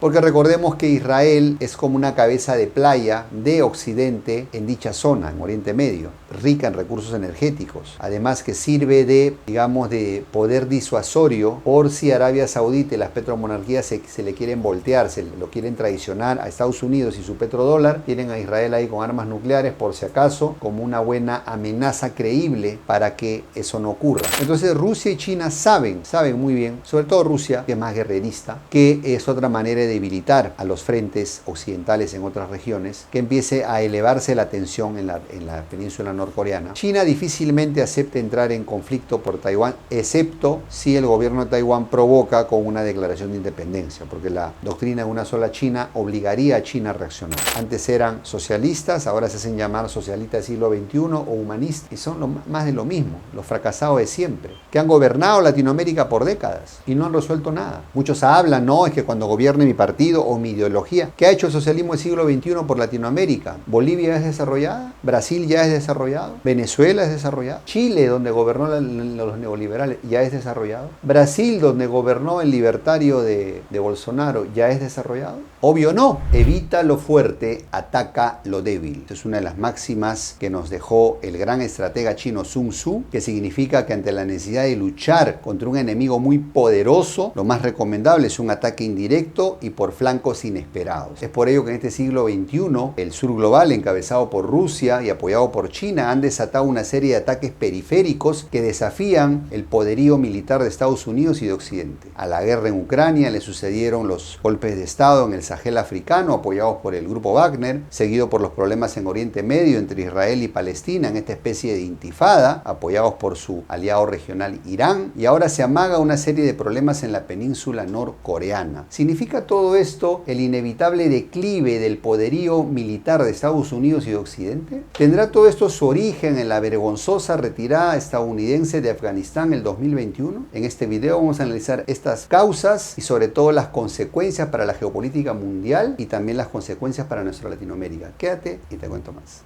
Porque recordemos que Israel es como una cabeza de playa de Occidente en dicha zona, en Oriente Medio, rica en recursos energéticos. Además que sirve de, digamos, de poder disuasorio por si Arabia Saudita y las petromonarquías se le quieren voltear, se lo quieren traicionar a Estados Unidos y su petrodólar, tienen a Israel ahí con armas nucleares por si acaso, como una buena amenaza creíble para que eso no ocurra. Entonces Rusia y China saben muy bien, sobre todo Rusia, que es más guerrerista, que es otra manera de debilitar a los frentes occidentales en otras regiones, que empiece a elevarse la tensión en la península norcoreana. China difícilmente acepta entrar en conflicto por Taiwán, excepto si el gobierno de Taiwán provoca con una declaración de independencia, porque la doctrina de una sola China obligaría a China a reaccionar. Antes eran socialistas, ahora se hacen llamar socialistas del siglo XXI o humanistas, y son más de lo mismo, los fracasados de siempre, que han gobernado Latinoamérica por décadas y no han resuelto nada. Muchos hablan, no, es que cuando gobierne mi partido o mi ideología. ¿Qué ha hecho el socialismo del siglo XXI por Latinoamérica? ¿Bolivia es desarrollada? ¿Brasil ya es desarrollado? ¿Venezuela es desarrollado? ¿Chile, donde gobernó los neoliberales, ya es desarrollado? ¿Brasil, donde gobernó el libertario de Bolsonaro, ya es desarrollado? Obvio no. Evita lo fuerte, ataca lo débil. Es una de las máximas que nos dejó el gran estratega chino Sun Tzu, que significa que ante la necesidad de luchar contra un enemigo muy poderoso, lo más recomendable es un ataque indirecto y por flancos inesperados. Es por ello que en este siglo XXI, el sur global, encabezado por Rusia y apoyado por China, han desatado una serie de ataques periféricos que desafían el poderío militar de Estados Unidos y de Occidente. A la guerra en Ucrania le sucedieron los golpes de Estado en el Sahel africano, apoyados por el grupo Wagner, seguido por los problemas en Oriente Medio entre Israel y Palestina, en esta especie de intifada, apoyados por su aliado regional Irán, y ahora se amaga una serie de problemas en la península norcoreana. ¿Significa todo esto el inevitable declive del poderío militar de Estados Unidos y de Occidente? ¿Tendrá todo esto su origen en la vergonzosa retirada estadounidense de Afganistán en el 2021? En este video vamos a analizar estas causas y sobre todo las consecuencias para la geopolítica mundial y también las consecuencias para nuestra Latinoamérica. Quédate y te cuento más.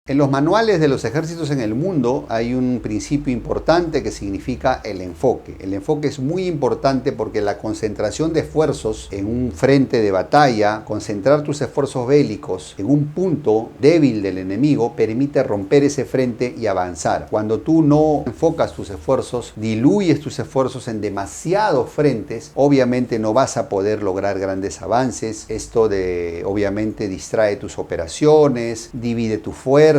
En los manuales de los ejércitos en el mundo hay un principio importante que significa el enfoque. El enfoque es muy importante porque la concentración de esfuerzos en un frente de batalla, concentrar tus esfuerzos bélicos en un punto débil del enemigo, permite romper ese frente y avanzar. Cuando tú no enfocas tus esfuerzos, diluyes tus esfuerzos en demasiados frentes, obviamente no vas a poder lograr grandes avances. Esto obviamente distrae tus operaciones, divide tu fuerza,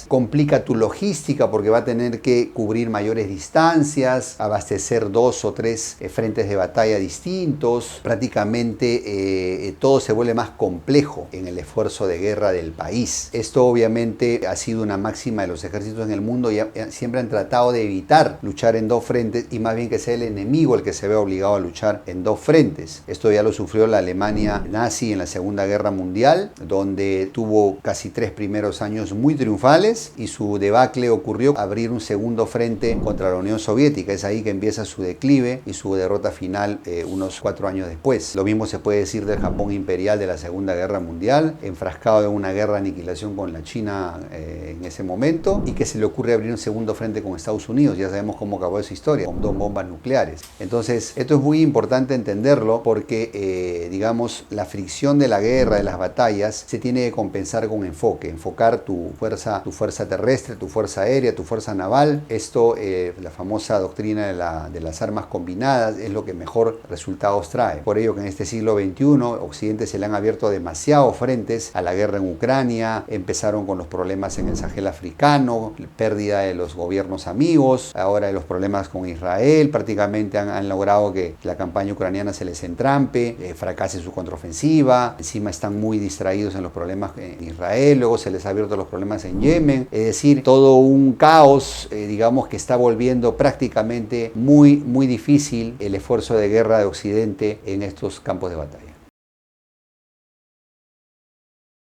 complica tu logística porque va a tener que cubrir mayores distancias, abastecer 2 o 3 frentes de batalla distintos. Prácticamente todo se vuelve más complejo en el esfuerzo de guerra del país. Esto obviamente ha sido una máxima de los ejércitos en el mundo y siempre han tratado de evitar luchar en 2 frentes y más bien que sea el enemigo el que se vea obligado a luchar en 2 frentes. Esto ya lo sufrió la Alemania nazi en la Segunda Guerra Mundial, donde tuvo casi 3 primeros años muy triunfales y su debacle ocurrió abrir un segundo frente contra la Unión Soviética. Es ahí que empieza su declive y su derrota final unos 4 años después. Lo mismo se puede decir del Japón imperial de la Segunda Guerra Mundial, enfrascado en una guerra de aniquilación con la China en ese momento, y que se le ocurre abrir un segundo frente con Estados Unidos. Ya sabemos cómo acabó esa historia, con 2 bombas nucleares. Entonces, esto es muy importante entenderlo porque, digamos, la fricción de la guerra, de las batallas, se tiene que compensar con enfoque, enfocar tu fuerza terrestre, tu fuerza aérea, tu fuerza naval. Esto, la famosa doctrina de las armas combinadas, es lo que mejor resultados trae. Por ello que en este siglo XXI, Occidente se le han abierto demasiados frentes a la guerra en Ucrania, empezaron con los problemas en el Sahel africano, pérdida de los gobiernos amigos, ahora de los problemas con Israel, prácticamente han logrado que la campaña ucraniana se les entrampe, fracase su contraofensiva, encima están muy distraídos en los problemas en Israel, luego se les ha abierto los problemas en Yemen, es decir, todo un caos, digamos, que está volviendo prácticamente muy difícil el esfuerzo de guerra de Occidente en estos campos de batalla.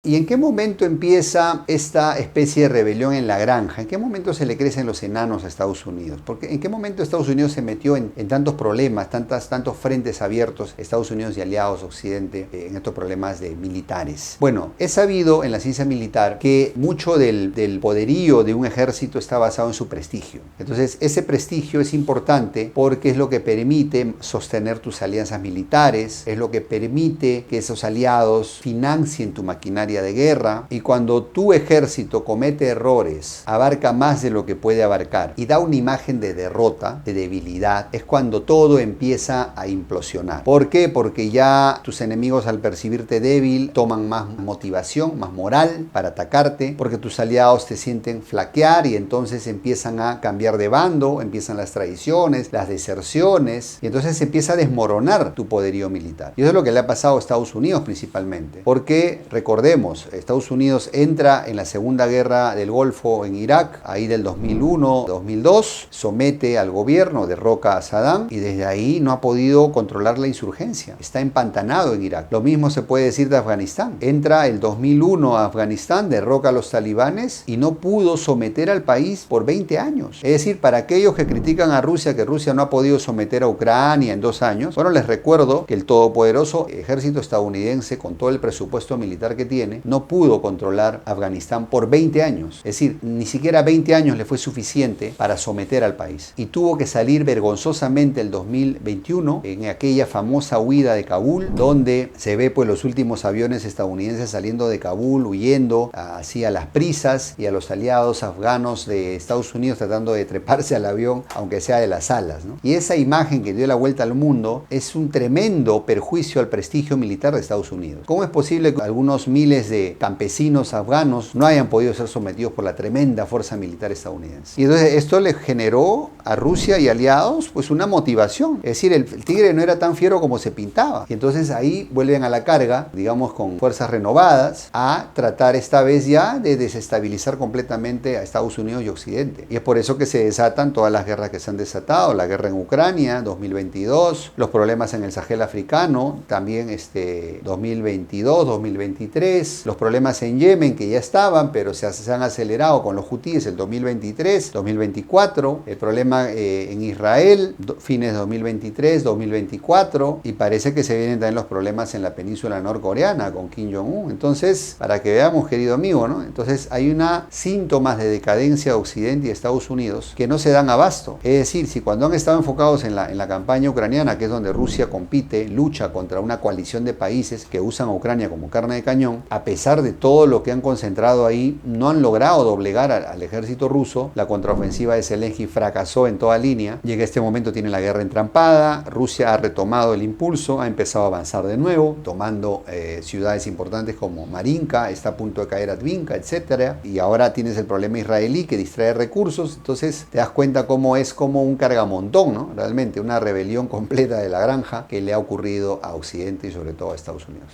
¿Y en qué momento empieza esta especie de rebelión en la granja? ¿En qué momento se le crecen los enanos a Estados Unidos? Porque ¿en qué momento Estados Unidos se metió en tantos problemas, tantos frentes abiertos, Estados Unidos y aliados Occidente, en estos problemas militares? Bueno, es sabido en la ciencia militar que mucho del poderío de un ejército está basado en su prestigio. Entonces, ese prestigio es importante porque es lo que permite sostener tus alianzas militares, es lo que permite que esos aliados financien tu maquinaria de guerra, y cuando tu ejército comete errores, abarca más de lo que puede abarcar y da una imagen de derrota, de debilidad, es cuando todo empieza a implosionar. ¿Por qué? Porque ya tus enemigos, al percibirte débil, toman más motivación, más moral para atacarte, porque tus aliados te sienten flaquear y entonces empiezan a cambiar de bando, empiezan las traiciones, las deserciones, y entonces se empieza a desmoronar tu poderío militar. Y eso es lo que le ha pasado a Estados Unidos principalmente, porque recordemos, Estados Unidos entra en la Segunda Guerra del Golfo en Irak, ahí del 2001-2002, somete al gobierno, derroca a Saddam, y desde ahí no ha podido controlar la insurgencia, está empantanado en Irak. Lo mismo se puede decir de Afganistán. Entra el 2001 a Afganistán, derroca a los talibanes y no pudo someter al país por 20 años. Es decir, para aquellos que critican a Rusia, que Rusia no ha podido someter a Ucrania en 2 años, bueno, les recuerdo que el todopoderoso ejército estadounidense, con todo el presupuesto militar que tiene, no pudo controlar Afganistán por 20 años. Es decir, ni siquiera 20 años le fue suficiente para someter al país. Y tuvo que salir vergonzosamente el 2021 en aquella famosa huida de Kabul, donde se ve pues los últimos aviones estadounidenses saliendo de Kabul, huyendo hacia las prisas, y a los aliados afganos de Estados Unidos tratando de treparse al avión, aunque sea de las alas, ¿no? Y esa imagen que dio la vuelta al mundo es un tremendo perjuicio al prestigio militar de Estados Unidos. ¿Cómo es posible que algunos miles de campesinos afganos no hayan podido ser sometidos por la tremenda fuerza militar estadounidense? Y entonces esto le generó a Rusia y aliados pues una motivación. Es decir, el tigre no era tan fiero como se pintaba. Y entonces ahí vuelven a la carga, digamos con fuerzas renovadas, a tratar esta vez ya de desestabilizar completamente a Estados Unidos y Occidente. Y es por eso que se desatan todas las guerras que se han desatado. La guerra en Ucrania, 2022, los problemas en el Sahel africano, también 2022, 2023, los problemas en Yemen que ya estaban, pero se han acelerado con los hutíes el 2023, 2024, el problema en Israel, fines de 2023, 2024, y parece que se vienen también los problemas en la península norcoreana con Kim Jong-un. Entonces, para que veamos, querido amigo, ¿no? Entonces hay síntomas de decadencia de Occidente y Estados Unidos que no se dan abasto. Es decir, si cuando han estado enfocados en la campaña ucraniana, que es donde Rusia compite, lucha contra una coalición de países que usan a Ucrania como carne de cañón, a pesar de todo lo que han concentrado ahí, no han logrado doblegar al ejército ruso. La contraofensiva de Zelensky fracasó en toda línea, y en este momento tiene la guerra entrampada. Rusia ha retomado el impulso, ha empezado a avanzar de nuevo, tomando ciudades importantes como Marinka, está a punto de caer Advinka, etcétera, y ahora tienes el problema israelí que distrae recursos. Entonces te das cuenta cómo es como un cargamontón, ¿no? Realmente una rebelión completa de la granja que le ha ocurrido a Occidente y sobre todo a Estados Unidos.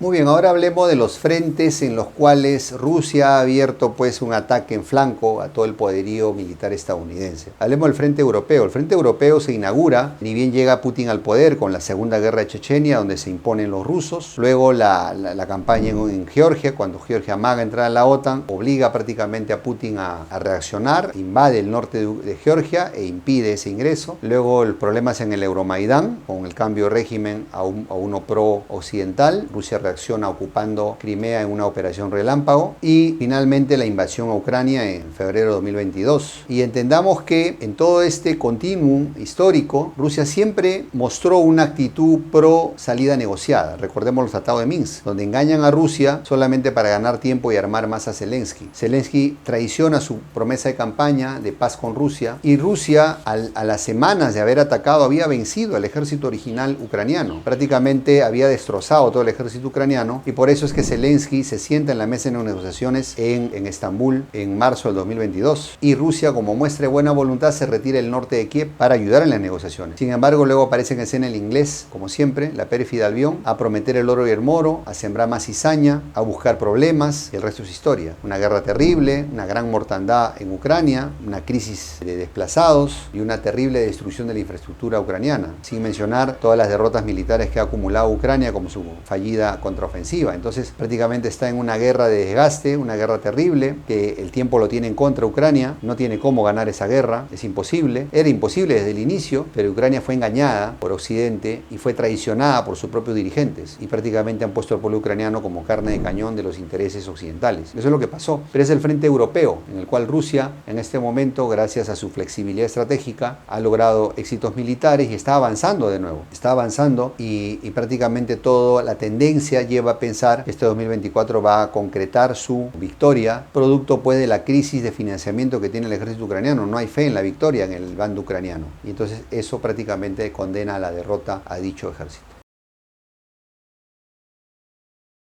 Muy bien, ahora hablemos de los frentes en los cuales Rusia ha abierto pues un ataque en flanco a todo el poderío militar estadounidense. Hablemos del frente europeo. El frente europeo se inaugura, ni bien llega Putin al poder, con la Segunda Guerra de Chechenia, donde se imponen los rusos. Luego la campaña en Georgia, cuando Georgia amaga entrar a la OTAN, obliga prácticamente a Putin a reaccionar, invade el norte de Georgia e impide ese ingreso. Luego los problemas en el Euromaidán, con el cambio de régimen a uno pro-occidental. Rusia reacciona ocupando Crimea en una operación relámpago, y finalmente la invasión a Ucrania en febrero de 2022. Y entendamos que en todo este continuum histórico, Rusia siempre mostró una actitud pro salida negociada. Recordemos los tratados de Minsk, donde engañan a Rusia solamente para ganar tiempo y armar más a Zelensky. Zelensky traiciona su promesa de campaña de paz con Rusia, y Rusia a las semanas de haber atacado había vencido al ejército original ucraniano. Prácticamente había destrozado todo el ejército ucraniano, ucraniano, y por eso es que Zelensky se sienta en la mesa de negociaciones en Estambul en marzo del 2022. Y Rusia, como muestra de buena voluntad, se retira del norte de Kiev para ayudar en las negociaciones. Sin embargo, luego aparece en escena el inglés, como siempre, la pérfida Albión, a prometer el oro y el moro, a sembrar más cizaña, a buscar problemas, y el resto es historia. Una guerra terrible, una gran mortandad en Ucrania, una crisis de desplazados y una terrible destrucción de la infraestructura ucraniana, sin mencionar todas las derrotas militares que ha acumulado Ucrania como su fallida contraofensiva. Entonces prácticamente está en una guerra de desgaste, una guerra terrible, que el tiempo lo tiene en contra Ucrania, no tiene cómo ganar esa guerra, es imposible, era imposible desde el inicio, pero Ucrania fue engañada por Occidente y fue traicionada por sus propios dirigentes, y prácticamente han puesto al pueblo ucraniano como carne de cañón de los intereses occidentales. Eso es lo que pasó, pero es el frente europeo, en el cual Rusia en este momento, gracias a su flexibilidad estratégica, ha logrado éxitos militares y está avanzando de nuevo, está avanzando y prácticamente toda la tendencia lleva a pensar que este 2024 va a concretar su victoria, producto pues de la crisis de financiamiento que tiene el ejército ucraniano. No hay fe en la victoria en el bando ucraniano, y entonces eso prácticamente condena a la derrota a dicho ejército.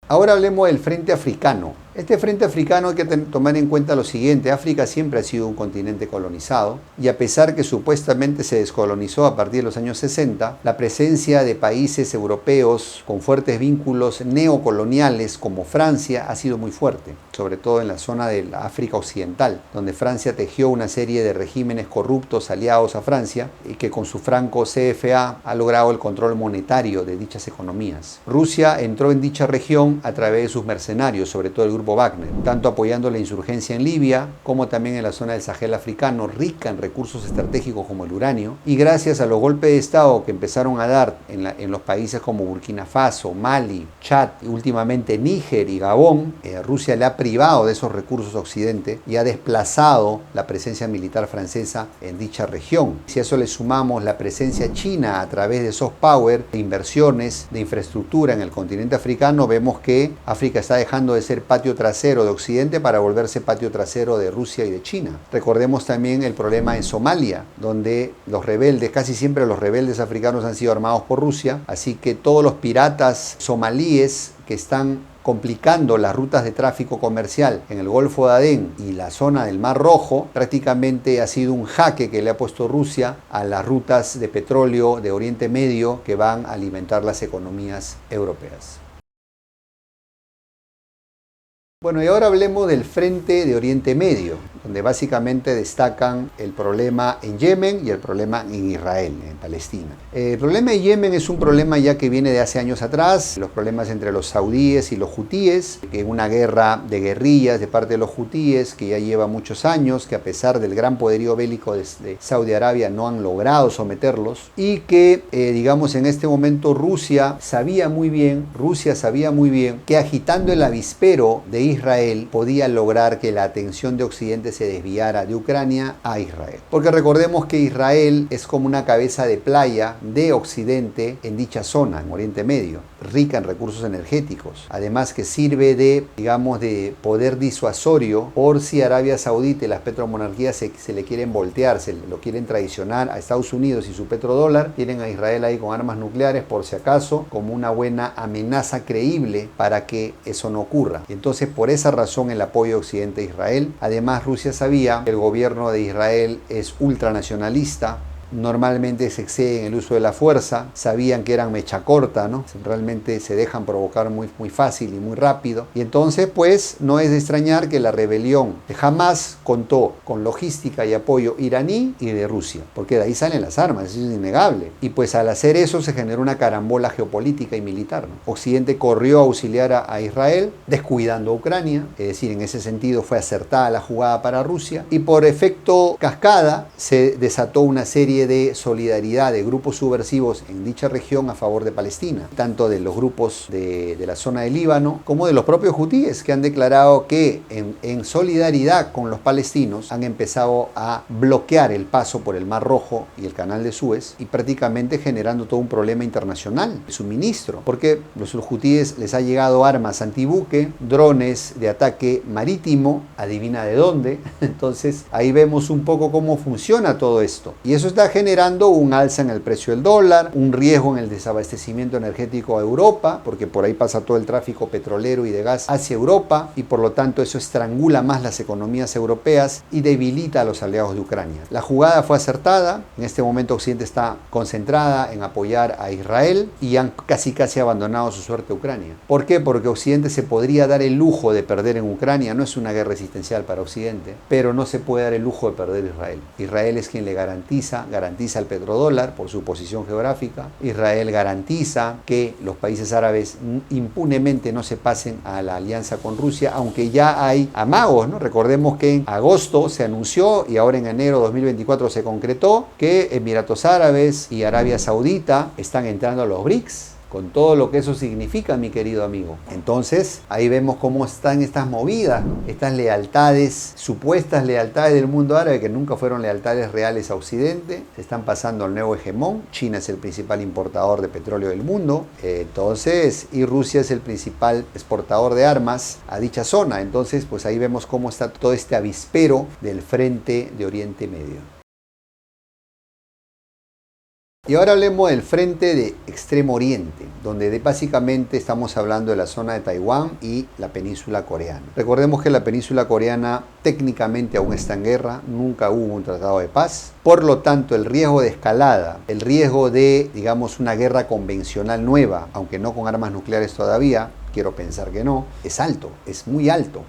Ahora hablemos del frente africano. Este frente africano hay que tomar en cuenta lo siguiente: África siempre ha sido un continente colonizado, y a pesar que supuestamente se descolonizó a partir de los años 60, la presencia de países europeos con fuertes vínculos neocoloniales como Francia ha sido muy fuerte, sobre todo en la zona de la África Occidental, donde Francia tejió una serie de regímenes corruptos aliados a Francia y que con su franco CFA ha logrado el control monetario de dichas economías. Rusia entró en dicha región a través de sus mercenarios, sobre todo el grupo Wagner, tanto apoyando la insurgencia en Libia como también en la zona del Sahel africano, rica en recursos estratégicos como el uranio, y gracias a los golpes de Estado que empezaron a dar en los países como Burkina Faso, Mali, Chad y últimamente Níger y Gabón, Rusia le ha privado de esos recursos a Occidente y ha desplazado la presencia militar francesa en dicha región. Si a eso le sumamos la presencia china a través de soft power, de inversiones, de infraestructura en el continente africano, vemos que África está dejando de ser patio trasero de Occidente para volverse patio trasero de Rusia y de China. Recordemos también el problema en Somalia, donde los rebeldes, casi siempre los rebeldes africanos han sido armados por Rusia, así que todos los piratas somalíes que están complicando las rutas de tráfico comercial en el Golfo de Adén y la zona del Mar Rojo, prácticamente ha sido un jaque que le ha puesto Rusia a las rutas de petróleo de Oriente Medio que van a alimentar las economías europeas. Bueno, y ahora hablemos del frente de Oriente Medio, donde básicamente destacan el problema en Yemen y el problema en Israel, en Palestina. El problema de Yemen es un problema ya que viene de hace años atrás, los problemas entre los saudíes y los hutíes, que una guerra de guerrillas de parte de los hutíes que ya lleva muchos años, que a pesar del gran poderío bélico de Saudi Arabia no han logrado someterlos, y que digamos en este momento Rusia sabía muy bien que agitando el avispero de Israel podía lograr que la atención de Occidente se desviara de Ucrania a Israel. Porque recordemos que Israel es como una cabeza de playa de Occidente en dicha zona, en Oriente Medio, rica en recursos energéticos. Además que sirve de, digamos, de poder disuasorio por si Arabia Saudita y las petromonarquías se le quieren voltear, se lo quieren traicionar a Estados Unidos y su petrodólar, tienen a Israel ahí con armas nucleares por si acaso, como una buena amenaza creíble para que eso no ocurra. Y entonces por esa razón el apoyo de Occidente a Israel. Además Rusia sabía que el gobierno de Israel es ultranacionalista, normalmente se excede en el uso de la fuerza, sabían que eran mecha corta, ¿no? Realmente se dejan provocar muy fácil y muy rápido, y entonces pues no es de extrañar que la rebelión de Hamas contó con logística y apoyo iraní y de Rusia, porque de ahí salen las armas, eso es innegable, y pues al hacer eso se generó una carambola geopolítica y militar, ¿no? Occidente corrió a auxiliar a Israel, descuidando a Ucrania, es decir, en ese sentido fue acertada la jugada para Rusia, y por efecto cascada se desató una serie de solidaridad de grupos subversivos en dicha región a favor de Palestina, tanto de los grupos de la zona del Líbano como de los propios hutíes, que han declarado que en solidaridad con los palestinos han empezado a bloquear el paso por el Mar Rojo y el Canal de Suez, y prácticamente generando todo un problema internacional de suministro, porque los hutíes les ha llegado armas antibuque, drones de ataque marítimo, adivina de dónde. Entonces ahí vemos un poco cómo funciona todo esto, y eso está está generando un alza en el precio del dólar, un riesgo en el desabastecimiento energético a Europa, porque por ahí pasa todo el tráfico petrolero y de gas hacia Europa, y por lo tanto eso estrangula más las economías europeas y debilita a los aliados de Ucrania. La jugada fue acertada. En este momento Occidente está concentrada en apoyar a Israel y han casi abandonado su suerte a Ucrania. ¿Por qué? Porque Occidente se podría dar el lujo de perder en Ucrania. No es una guerra existencial para Occidente, pero no se puede dar el lujo de perder Israel. Israel es quien le garantiza el petrodólar por su posición geográfica. Israel garantiza que los países árabes impunemente no se pasen a la alianza con Rusia, aunque ya hay amagos, ¿no? Recordemos que en agosto se anunció y ahora en enero de 2024 se concretó que Emiratos Árabes y Arabia Saudita están entrando a los BRICS, con todo lo que eso significa, mi querido amigo. Entonces, ahí vemos cómo están estas movidas, ¿no? Estas lealtades, supuestas lealtades del mundo árabe, que nunca fueron lealtades reales a Occidente, se están pasando al nuevo hegemón. China es el principal importador de petróleo del mundo, y Rusia es el principal exportador de armas a dicha zona. Entonces, pues ahí vemos cómo está todo este avispero del frente de Oriente Medio. Y ahora hablemos del frente de Extremo Oriente, donde básicamente estamos hablando de la zona de Taiwán y la península coreana. Recordemos que la península coreana técnicamente aún está en guerra, nunca hubo un tratado de paz. Por lo tanto, el riesgo de escalada, el riesgo de, digamos, una guerra convencional nueva, aunque no con armas nucleares todavía, quiero pensar que no, es alto, es muy alto.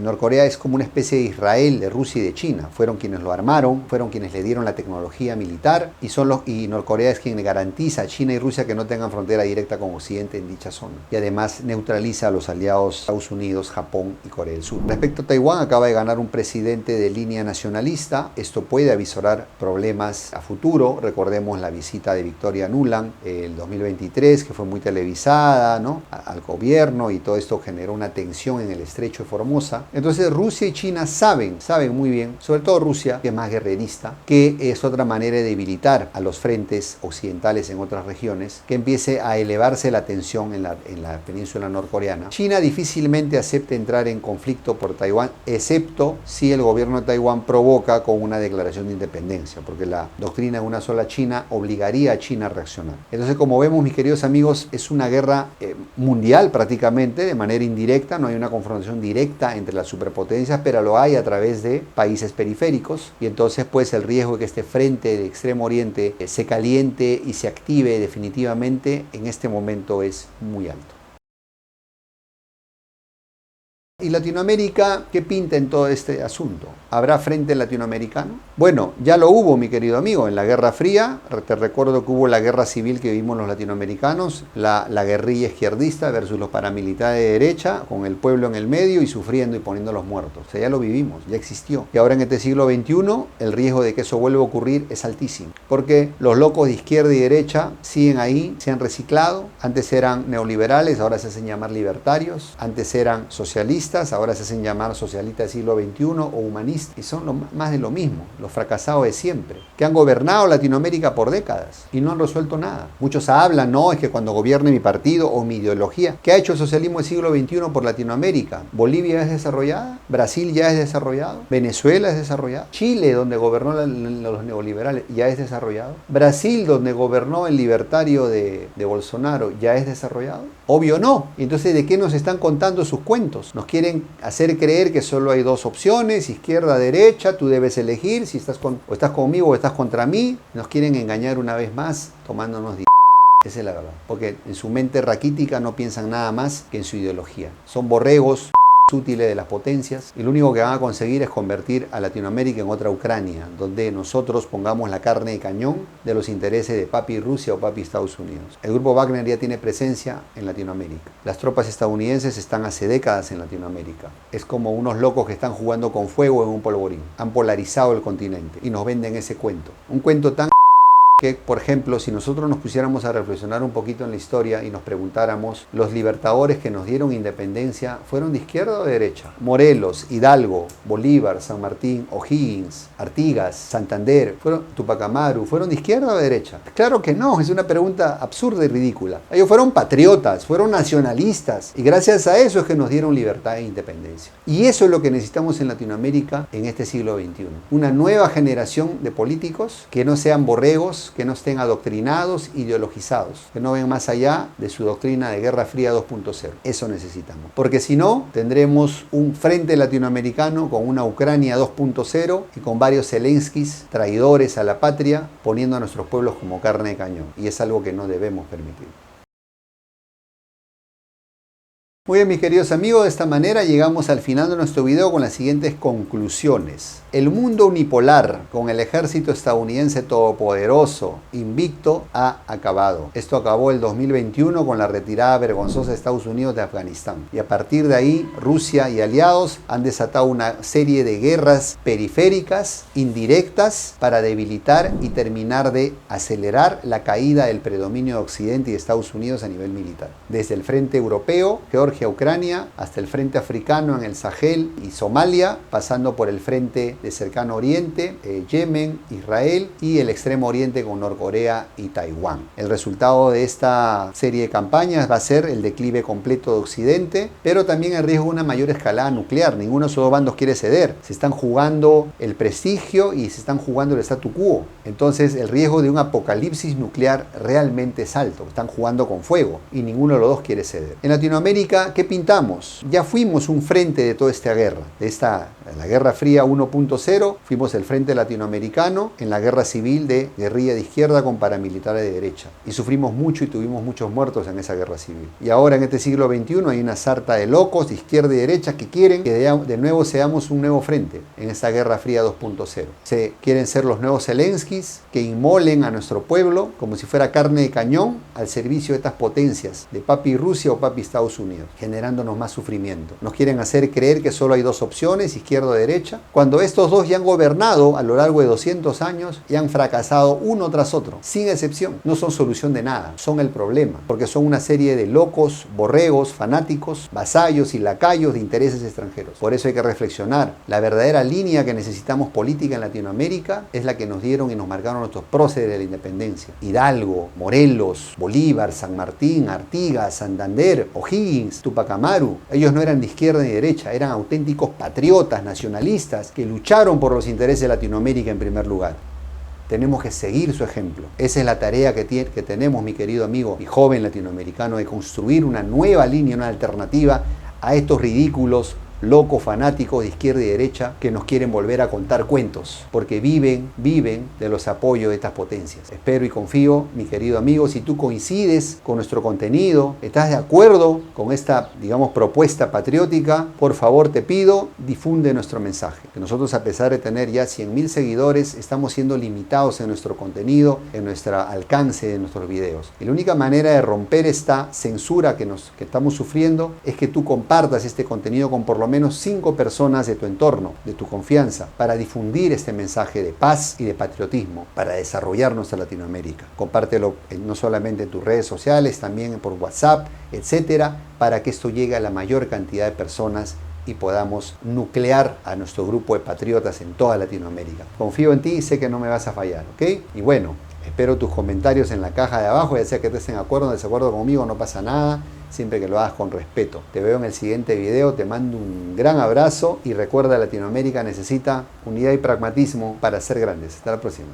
Norcorea es como una especie de Israel, de Rusia y de China. Fueron quienes lo armaron, fueron quienes le dieron la tecnología militar y Norcorea es quien le garantiza a China y Rusia que no tengan frontera directa con Occidente en dicha zona. Y además neutraliza a los aliados Estados Unidos, Japón y Corea del Sur. Respecto a Taiwán, acaba de ganar un presidente de línea nacionalista. Esto puede avisorar problemas a futuro. Recordemos la visita de Victoria Nuland el 2023, que fue muy televisada, ¿no?, al gobierno, y todo esto generó una tensión en el estrecho de Formosa. Entonces Rusia y China saben muy bien, sobre todo Rusia, que es más guerrerista, que es otra manera de debilitar a los frentes occidentales en otras regiones, que empiece a elevarse la tensión en la península norcoreana. China difícilmente acepta entrar en conflicto por Taiwán, excepto si el gobierno de Taiwán provoca con una declaración de independencia, porque la doctrina de una sola China obligaría a China a reaccionar. Entonces, como vemos, mis queridos amigos, es una guerra mundial prácticamente, de manera indirecta. No hay una confrontación directa entre las superpotencias, pero lo hay a través de países periféricos, y entonces pues el riesgo de que este frente de Extremo Oriente se caliente y se active definitivamente en este momento es muy alto. ¿Y Latinoamérica qué pinta en todo este asunto? ¿Habrá frente latinoamericano? Bueno, ya lo hubo, mi querido amigo, en la Guerra Fría. Te recuerdo que hubo la guerra civil que vivimos los latinoamericanos, la guerrilla izquierdista versus los paramilitares de derecha, con el pueblo en el medio y sufriendo y poniendo los muertos. O sea, ya lo vivimos, ya existió. Y ahora en este siglo XXI, el riesgo de que eso vuelva a ocurrir es altísimo, porque los locos de izquierda y derecha siguen ahí, se han reciclado. Antes eran neoliberales, ahora se hacen llamar libertarios. Antes eran socialistas, ahora se hacen llamar socialistas del siglo XXI o humanistas, y son más de lo mismo, los fracasados de siempre, que han gobernado Latinoamérica por décadas y no han resuelto nada. Muchos hablan, no, es que cuando gobierne mi partido o mi ideología. ¿Qué ha hecho el socialismo del siglo XXI por Latinoamérica? Bolivia es desarrollada, Brasil ya es desarrollado, Venezuela es desarrollado, Chile, donde gobernó los neoliberales, ya es desarrollado, Brasil, donde gobernó el libertario de Bolsonaro, ya es desarrollado. Obvio no. Y entonces, ¿de qué nos están contando sus cuentos? Nos quieren hacer creer que solo hay dos opciones, izquierda, derecha, tú debes elegir si estás conmigo o estás contra mí. Nos quieren engañar una vez más tomándonos esa es la verdad, porque en su mente raquítica no piensan nada más que en su ideología. Son borregos útiles de las potencias, y lo único que van a conseguir es convertir a Latinoamérica en otra Ucrania, donde nosotros pongamos la carne de cañón de los intereses de papi Rusia o papi Estados Unidos. El grupo Wagner ya tiene presencia en Latinoamérica. Las tropas estadounidenses están hace décadas en Latinoamérica. Es como unos locos que están jugando con fuego en un polvorín. Han polarizado el continente y nos venden ese cuento. Un cuento tan que, por ejemplo, si nosotros nos pusiéramos a reflexionar un poquito en la historia y nos preguntáramos, ¿los libertadores que nos dieron independencia fueron de izquierda o de derecha? Morelos, Hidalgo, Bolívar, San Martín, O'Higgins, Artigas, Santander, Tupac Amaru, ¿fueron de izquierda o de derecha? Claro que no, es una pregunta absurda y ridícula. Ellos fueron patriotas, fueron nacionalistas, y gracias a eso es que nos dieron libertad e independencia. Y eso es lo que necesitamos en Latinoamérica en este siglo XXI. Una nueva generación de políticos que no sean borregos, que no estén adoctrinados, ideologizados, que no ven más allá de su doctrina de Guerra Fría 2.0. Eso necesitamos. Porque si no, tendremos un frente latinoamericano con una Ucrania 2.0 y con varios Zelenskis, traidores a la patria, poniendo a nuestros pueblos como carne de cañón. Y es algo que no debemos permitir. Muy bien, mis queridos amigos, de esta manera llegamos al final de nuestro video con las siguientes conclusiones. El mundo unipolar, con el ejército estadounidense todopoderoso, invicto, ha acabado. Esto acabó el 2021 con la retirada vergonzosa de Estados Unidos de Afganistán. Y a partir de ahí, Rusia y aliados han desatado una serie de guerras periféricas, indirectas, para debilitar y terminar de acelerar la caída del predominio de Occidente y de Estados Unidos a nivel militar. Desde el frente europeo, Georgia, Ucrania, hasta el frente africano en el Sahel y Somalia, pasando por el frente de Cercano Oriente, Yemen, Israel y el Extremo Oriente con Norcorea y Taiwán. El resultado de esta serie de campañas va a ser el declive completo de Occidente, pero también el riesgo de una mayor escalada nuclear. Ninguno de esos dos bandos quiere ceder. Se están jugando el prestigio y se están jugando el statu quo. Entonces el riesgo de un apocalipsis nuclear realmente es alto. Están jugando con fuego y ninguno de los dos quiere ceder. En Latinoamérica, ¿qué pintamos? Ya fuimos un frente de toda esta guerra, la Guerra Fría 1.0, fuimos el frente latinoamericano en la guerra civil de guerrilla de izquierda con paramilitares de derecha. Y sufrimos mucho y tuvimos muchos muertos en esa guerra civil. Y ahora en este siglo XXI hay una sarta de locos de izquierda y derecha que quieren que de nuevo seamos un nuevo frente en esta Guerra Fría 2.0. Quieren ser los nuevos Zelenskis que inmolen a nuestro pueblo como si fuera carne de cañón al servicio de estas potencias, de papi Rusia o papi Estados Unidos, generándonos más sufrimiento. Nos quieren hacer creer que solo hay dos opciones, izquierda o derecha, cuando estos dos ya han gobernado a lo largo de 200 años y han fracasado uno tras otro, sin excepción. No son solución de nada, son el problema, porque son una serie de locos, borregos, fanáticos, vasallos y lacayos de intereses extranjeros. Por eso hay que reflexionar. La verdadera línea que necesitamos política en Latinoamérica es la que nos dieron y nos marcaron nuestros próceres de la independencia. Hidalgo, Morelos, Bolívar, San Martín, Artigas, Santander, O'Higgins, Tupac Amaru. Ellos no eran de izquierda ni derecha, eran auténticos patriotas, nacionalistas, que lucharon por los intereses de Latinoamérica en primer lugar. Tenemos que seguir su ejemplo. Esa es la tarea que tenemos, mi querido amigo y joven latinoamericano, de construir una nueva línea, una alternativa a estos ridículos locos fanáticos de izquierda y derecha que nos quieren volver a contar cuentos, porque viven de los apoyos de estas potencias. Espero y confío, mi querido amigo, si tú coincides con nuestro contenido, estás de acuerdo con esta, digamos, propuesta patriótica, por favor te pido, difunde nuestro mensaje. Que nosotros, a pesar de tener ya 100.000 seguidores, estamos siendo limitados en nuestro contenido, en nuestro alcance de nuestros videos. Y la única manera de romper esta censura que estamos sufriendo es que tú compartas este contenido con por lo menos 5 personas de tu entorno, de tu confianza, para difundir este mensaje de paz y de patriotismo, para desarrollar nuestra Latinoamérica. Compártelo no solamente en tus redes sociales, también por WhatsApp, etcétera, para que esto llegue a la mayor cantidad de personas y podamos nuclear a nuestro grupo de patriotas en toda Latinoamérica. Confío en ti y sé que no me vas a fallar, ¿ok? Y bueno, espero tus comentarios en la caja de abajo, ya sea que estés en acuerdo o desacuerdo conmigo, no pasa nada, siempre que lo hagas con respeto. Te veo en el siguiente video, te mando un gran abrazo y recuerda, Latinoamérica necesita unidad y pragmatismo para ser grandes. Hasta la próxima.